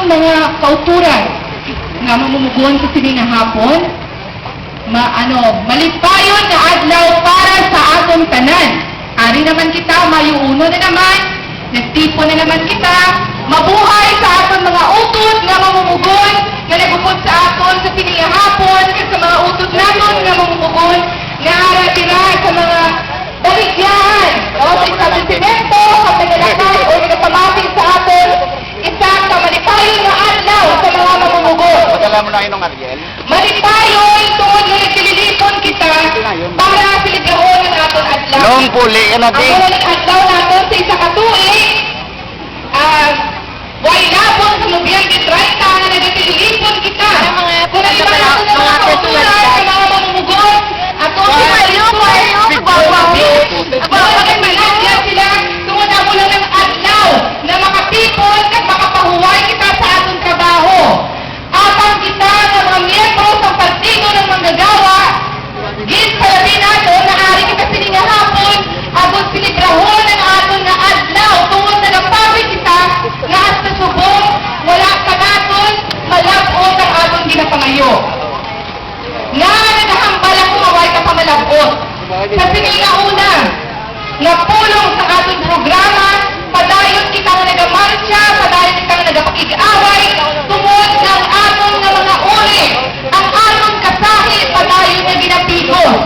mga kauturan nga mamumugon sa sini nga hapon, malipayon nga adlaw para sa atong tanan. Ari naman kita, mayuuno na naman, nagtipo na naman kita, mabuhay sa aton mga utot nga mamumugon, nga nagupod sa aton sa sini nga hapon, sa mga utot naton nga mamumugon, nga aratira sa mga baligyan, sa establishmento, sa nagalakay o nagpamati sa aton, isang na malipayon nga adlaw sa mga mamumugon. Padala mo na inong Ariel. Malipayon tungod nga nagsililipon kita para siligaon ang aton adlaw. Noong puli ka na Ang di. unang adlaw naton sa isa ka tuig, way labon sa lubyan di 30 na nagsililipon kita. Kung iba natin ang mga kauturan sa mga mamumugon, at kung magpapagmanagyan sila tungod na mula ng adlaw na makatipon at makapahuway kita sa atong trabaho. Atang kita ng mga miyembro sa partido ng manggagawa, ginpalabi nato na ari kita sininga hapon, agos silibrahon ang aton na adlaw tungod na napawid kita nga hasta subong, wala ka naton, malabot ang aton ginapangayo. Nga nagahambal ang kumaway ka pa malabot. Sa sininga una, nga pulong sa ating programa, padayon kita nga nagamarcha, padayon kita nga nagapakig-away, tungod ng aton nga mga uri, ang aton kasahi, padayon nga ginapigos.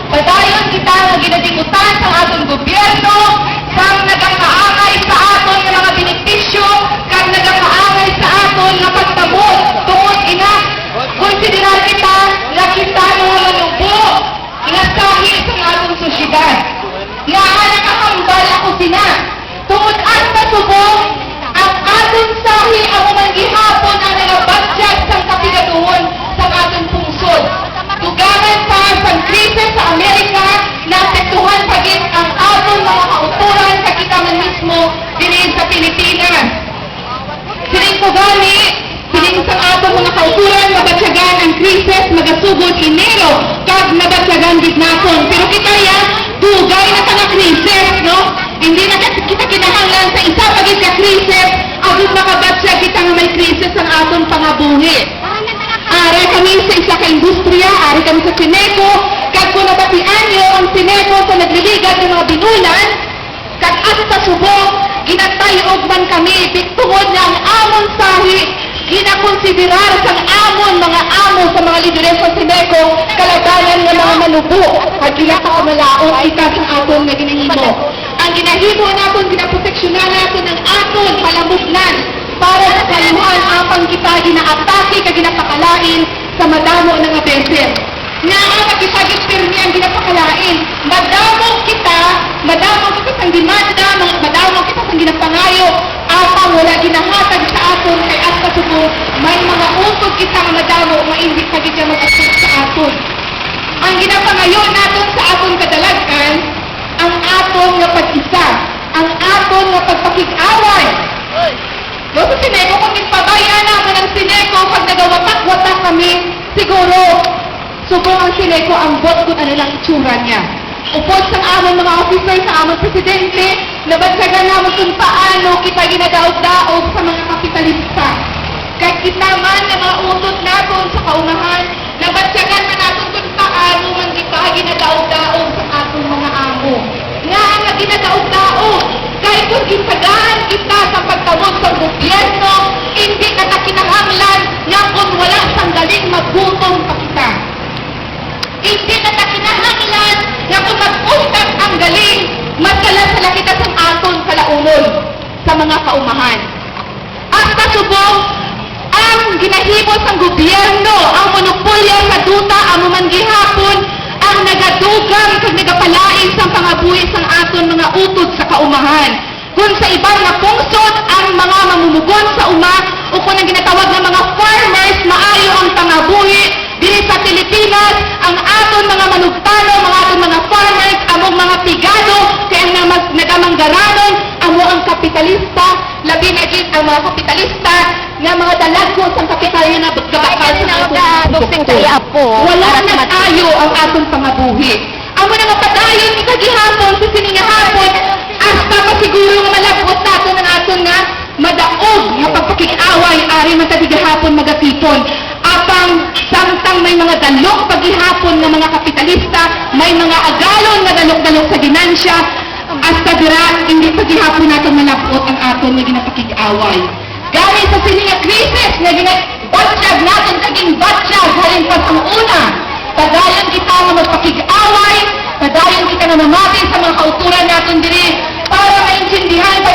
Padayon kita nga ginadingutan sa aton gobyerno, sang nagakaangay sa aton nga mga benepisyo, kang nagakaangay sa aton nga pagtamot, tungod ina, konsiderar kita nga kita mga manubo, nga sahi sa atong sosyedad. Nga nakahambal ako sina. Tungod at pasubong, ang atong sahi ang umanggihapon ang nagabadyag sa kapigaduhon sa atong pungsod. Tugangan pa sa krisis sa Amerika na sektuhan pagit ang atong mga kauturan sa kita man mismo dinin sa Pilipinas. Sining ko gani, sining sa atong mga kauturan mabatyagan ang krisis magasugod Enero kag mabatyagan gid naton. Pero kita ya dugay na sa nga krisis, no? Hindi na kita kinahanglan sa isa pagit ka krisis, agud makabatyag kita nga may krisis ang atong pangabuhi. Ari kami sa isa ka industriya, ari kami sa Sineco, kag kung nabatian nyo ang Sineco sa nagliligad ng mga binulan, kag asta subok, ginatay man kami, tungod nga ang amon sahi, ginakonsiderar sang amon mga amo sa mga lideres sa Sineco, kalagayan ng mga manubo, at ginakakamalaon kita sa aton na ginahimo. Ang ginahimo natin, ginaproteksyonan natin ang aton palamugnan, para sa kaluhan apang kita ginaatake ka ginapakalain sa madamo ng beses. Nga ang magkipag-expirmi ang ginapakalain, madamo kita sa demanda, madamo kita sa ginapangayo, apang wala ginahatag sa aton kay at kasubong, may mga utog kita nga madamo, maindi ka kita mag-asip sa aton. Ang ginapangayo natin sa aton kadalagan, ang aton nga pag-isa, ang aton nga pagpakig-away. No, sa Sineco, kung nagpabayan naman ang Sineco, pag nagawatak-watak kami, siguro, subong ang Sineco ang bot kung ano lang itsura niya. Upod sa amon mga officer, sa amon presidente, nabansagan naman kung paano kita ginadaog-daog sa mga kapitalista. Kahit kita man na mga utot natin sa kaunahan, nabansagan na natin kung paano man kita ginadaog-daog sa atong mga amo. Nga ang ginadaog-daog, kahit kung isagaan kita sa pagtawag sa gobyerno, hindi ka na kinahanglan nga kung wala sang galing maggutom pa kita. Hindi ka na kinahanglan nga kung mag-ustak ang galing, magkalasala kita sa aton kalaunod sa mga kaumahan. At pasubong, ang ginahimos ng gobyerno, ang monopolyo sa duta, ang mamanggihapon, ang nagadugang kag nagapalain sa pangabuhi sang aton mga utod sa kaumahan. Kung sa ibang na pungsod, ang mga mamumugon sa uma, o kung ang ginatawag ng mga farmers, maayo ang pangabuhi, dili sa Pilipinas, ang aton mga manugtano, mga aton mga farmers, among mga pigado, kaya ang nagamanggaranon, amo ang kapitalista, labi na gid ang mga kapitalista, nga mga dalagos ang kapitalya na gabakal sa aton. Wala na tayo ang aton pangabuhi. Amo na nga padayon, ikagihapon, sa sininga hapon, hasta pa siguro nga malabot nato ng aton nga madaog dalok paghihapon ng mga kapitalista, may mga agalon nga dalok-dalok sa dinansya, hasta dira, hindi paghihapon natin malabot ang aton nga ginapakig-away. Gamit sa sininga krisis nga ginabatsyag natin kaging batsyag halin pa sa una, padayon kita nga magpakig-away, padayon kita nga mamati sa mga kauturan natin diri para maintindihan